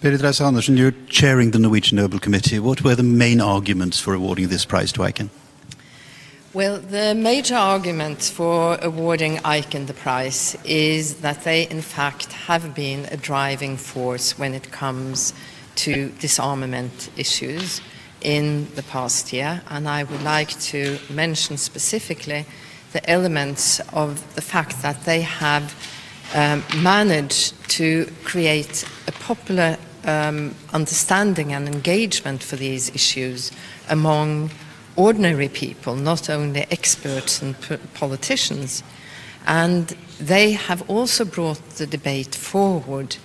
Berit Reiss-Andersen, you're chairing the Norwegian Nobel Committee. What were the main arguments for awarding this prize to ICAN? Well, the major argument for awarding ICAN the prize is that they, in fact, have been a driving force when it comes to disarmament issues in the past year. And I would like to mention specifically the elements of the fact that they have managed to create a popular understanding and engagement for these issues among ordinary people, not only experts and politicians. And they have also brought the debate forward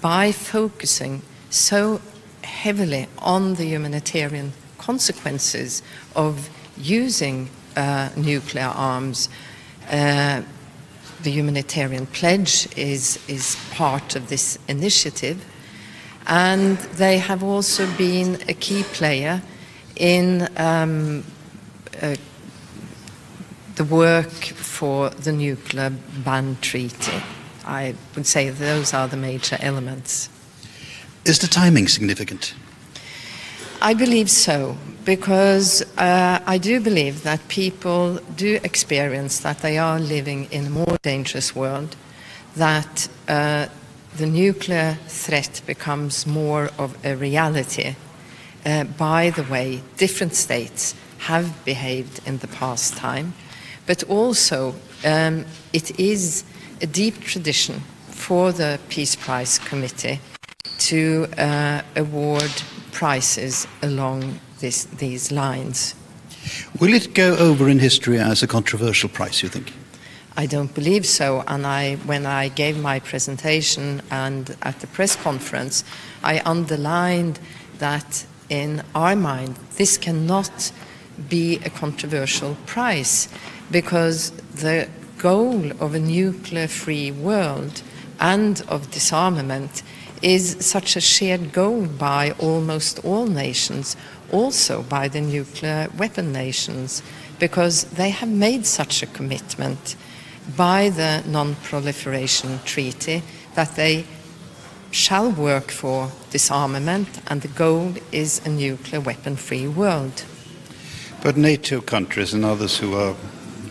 by focusing so heavily on the humanitarian consequences of using nuclear arms. The humanitarian pledge is part of this initiative, and they have also been a key player in the work for the nuclear ban treaty. I would say those are the major elements. Is the timing significant? I believe so, because I do believe that people do experience that they are living in a more dangerous world, that the nuclear threat becomes more of a reality by the way different states have behaved in the past time. But also it is a deep tradition for the Peace Prize Committee to award prizes along these lines. Will it go over in history as a controversial prize, you think? I don't believe so, and when I gave my presentation and at the press conference, I underlined that in our mind this cannot be a controversial prize, because the goal of a nuclear-free world and of disarmament is such a shared goal by almost all nations, also by the nuclear weapon nations, because they have made such a commitment by the Non-Proliferation Treaty that they shall work for disarmament, and the goal is a nuclear weapon-free world. But NATO countries and others who are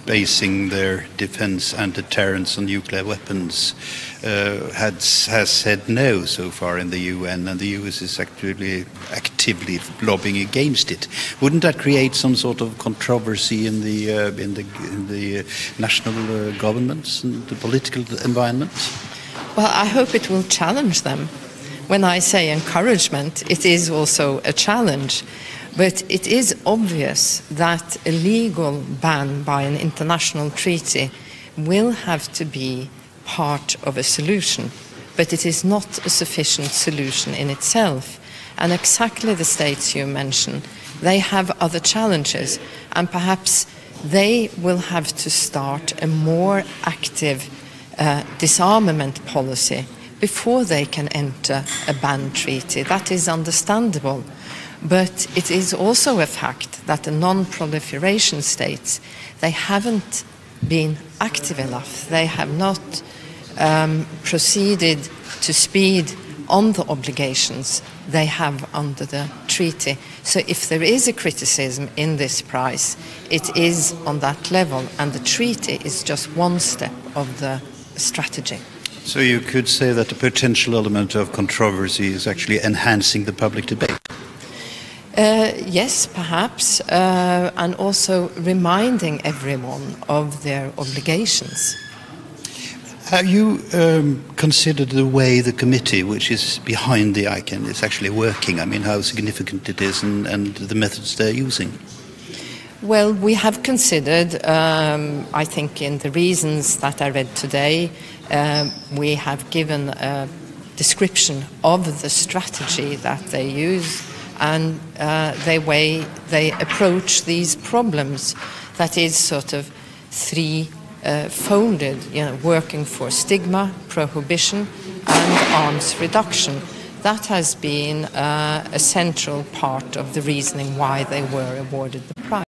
basing their defense and deterrence on nuclear weapons has said no so far in the UN, and the US is actively lobbying against it. Wouldn't that create some sort of controversy in the national governments and the political environment? Well, I hope it will challenge them. When I say encouragement, it is also a challenge. But it is obvious that a legal ban by an international treaty will have to be part of a solution. But it is not a sufficient solution in itself. And exactly the states you mentioned, they have other challenges. And perhaps they will have to start a more active disarmament policy before they can enter a ban treaty. That is understandable. But it is also a fact that the non-proliferation states, they haven't been active enough. They have not proceeded to speed on the obligations they have under the treaty. So if there is a criticism in this prize, it is on that level, and the treaty is just one step of the strategy. So you could say that the potential element of controversy is actually enhancing the public debate? Yes, perhaps, and also reminding everyone of their obligations. Have you considered the way the committee, which is behind the ICAN, is actually working? I mean, how significant it is and the methods they're using? Well, we have considered, I think in the reasons that I read today, we have given a description of the strategy that they use and the way they approach these problems. That is sort of three-folded, working for stigma, prohibition and arms reduction. That has been a central part of the reasoning why they were awarded the prize.